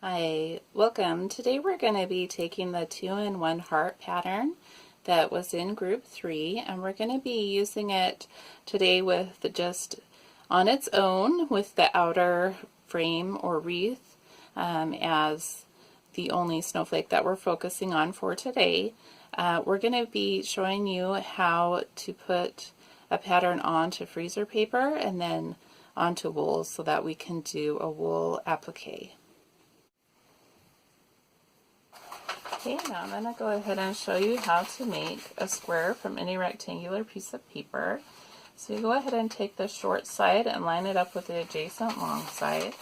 Hi, welcome. Today we're going to be taking the 2-in-1 heart pattern that was in group 3, and we're going to be using it today with just on its own with the outer frame or wreath as the only snowflake that we're focusing on for today. We're going to be showing you how to put a pattern onto freezer paper and then onto wool so that we can do a wool applique. Okay, now I'm going to go ahead and show you how to make a square from any rectangular piece of paper. So you go ahead and take the short side and line it up with the adjacent long side.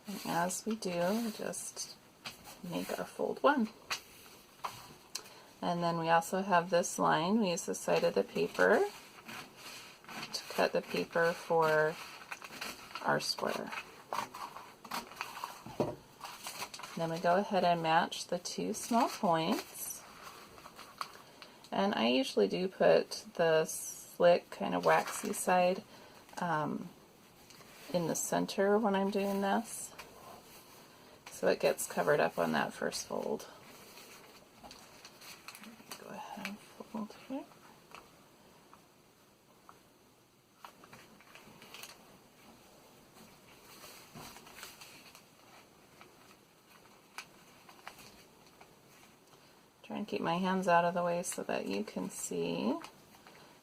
And as we do, just make our fold one. And then we also have this line. We use the side of the paper to cut the paper for our square. Then we go ahead and match the two small points. And I usually do put the slick, kind of waxy side in the center when I'm doing this, so it gets covered up on that first fold. Go ahead and fold here. Try and keep my hands out of the way so that you can see.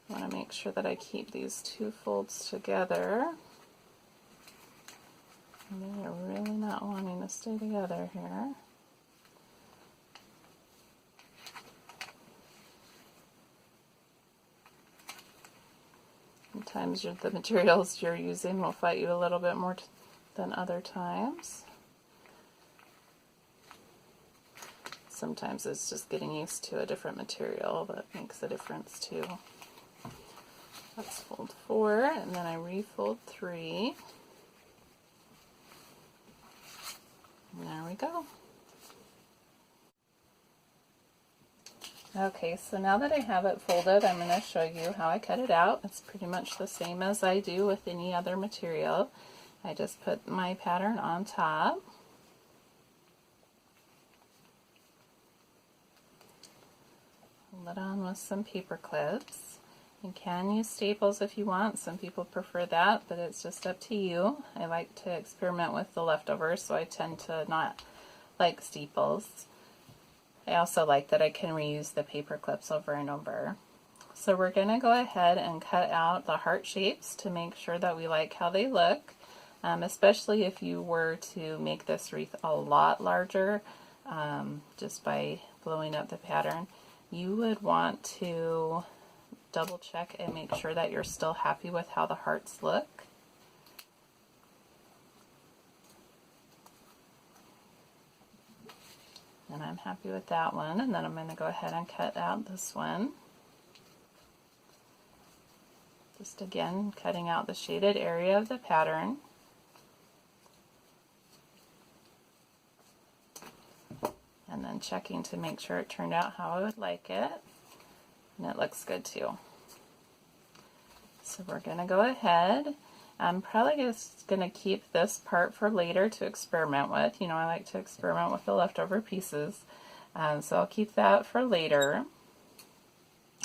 I want to make sure that I keep these two folds together. And they're really not wanting to stay together here. Sometimes the materials you're using will fight you a little bit more than other times. Sometimes it's just getting used to a different material that makes a difference too. Let's fold 4 and then I refold 3. And there we go. Okay, so now that I have it folded, I'm going to show you how I cut it out. It's pretty much the same as I do with any other material. I just put my pattern on top. Hold it on with some paper clips. You can use staples if you want. Some people prefer that, but it's just up to you. I like to experiment with the leftovers, so I tend to not like staples. I also like that I can reuse the paper clips over and over. So we're going to go ahead and cut out the heart shapes to make sure that we like how they look, especially if you were to make this wreath a lot larger just by blowing up the pattern. You would want to double check and make sure that you're still happy with how the hearts look. And I'm happy with that one, and then I'm going to go ahead and cut out this one. Just again, cutting out the shaded area of the pattern. And then checking to make sure it turned out how I would like it. And it looks good too. So we're going to go ahead. I'm probably just going to keep this part for later to experiment with. You know, I like to experiment with the leftover pieces. So I'll keep that for later.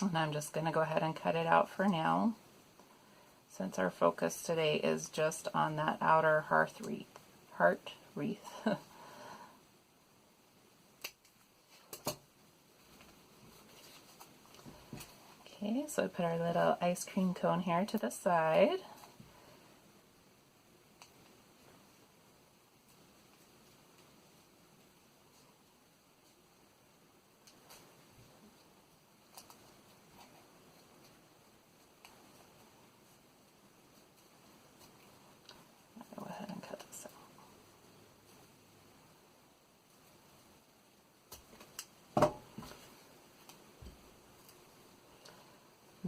And I'm just going to go ahead and cut it out for now, since our focus today is just on that outer heart wreath. Okay, so I put our little ice cream cone here to the side. I'll go ahead and cut this out.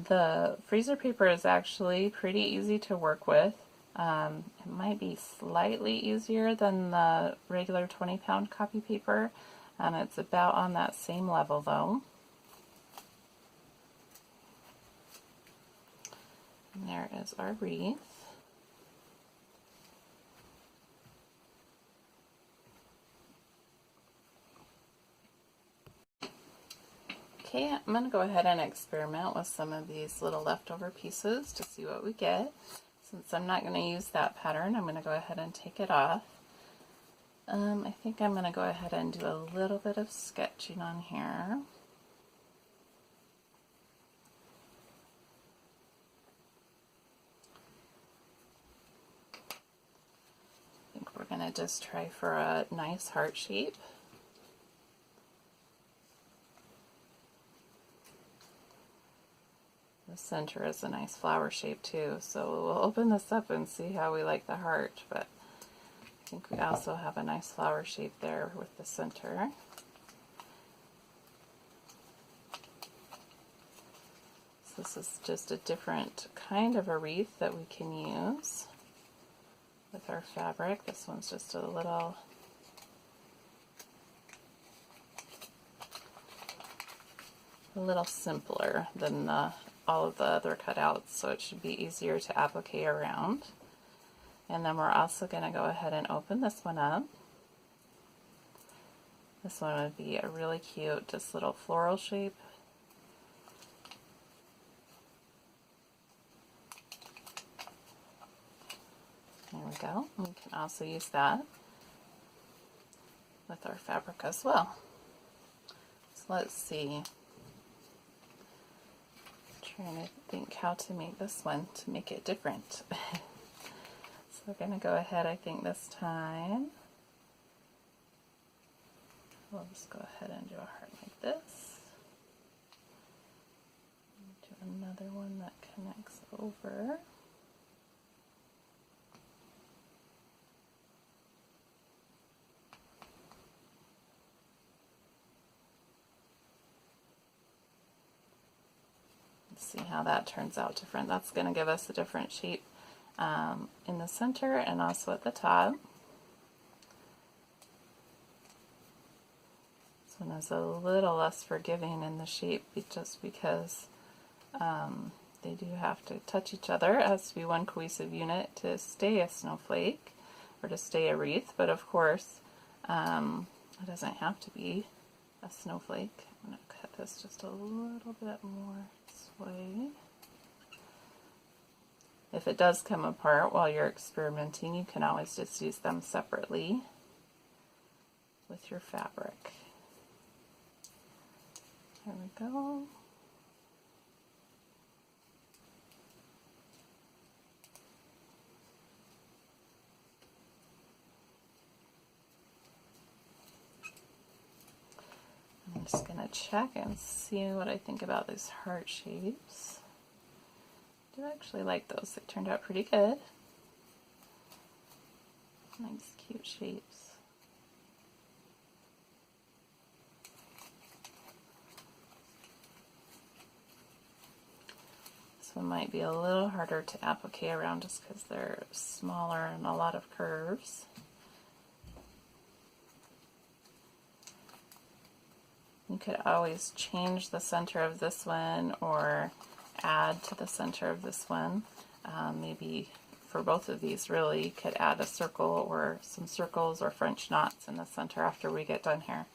The freezer paper is actually pretty easy to work with. It might be slightly easier than the regular 20-pound copy paper. It's about on that same level though. And there is our wreath. Okay, I'm going to go ahead and experiment with some of these little leftover pieces to see what we get. Since I'm not going to use that pattern, I'm going to go ahead and take it off. I think I'm going to go ahead and do a little bit of sketching on here. I think we're going to just try for a nice heart shape. The center is a nice flower shape too, so we'll open this up and see how we like the heart, but I think we also have a nice flower shape there with the center. So this is just a different kind of a wreath that we can use with our fabric. This one's just a little simpler than all of the other cutouts, so it should be easier to applique around. And then we're also going to go ahead and open this one up. This one would be a really cute, just little floral shape. There we go. We can also use that with our fabric as well. So let's see. Trying to think how to make this one to make it different. So we're going to go ahead, I think this time. We'll just go ahead and do a heart like this. Do another one that connects over. See how that turns out different. That's going to give us a different shape in the center and also at the top. This one is a little less forgiving in the shape just because they do have to touch each other. It has to be one cohesive unit to stay a snowflake or to stay a wreath, but of course it doesn't have to be a snowflake. I'm going to cut this just a little bit more this way. If it does come apart while you're experimenting, you can always just use them separately with your fabric. There we go. I'm just going to check and see what I think about these heart shapes. I do actually like those. They turned out pretty good. Nice, cute shapes. This one might be a little harder to applique around just because they're smaller and a lot of curves. You could always change the center of this one or add to the center of this one. Maybe for both of these, really, you could add a circle or some circles or French knots in the center after we get done here.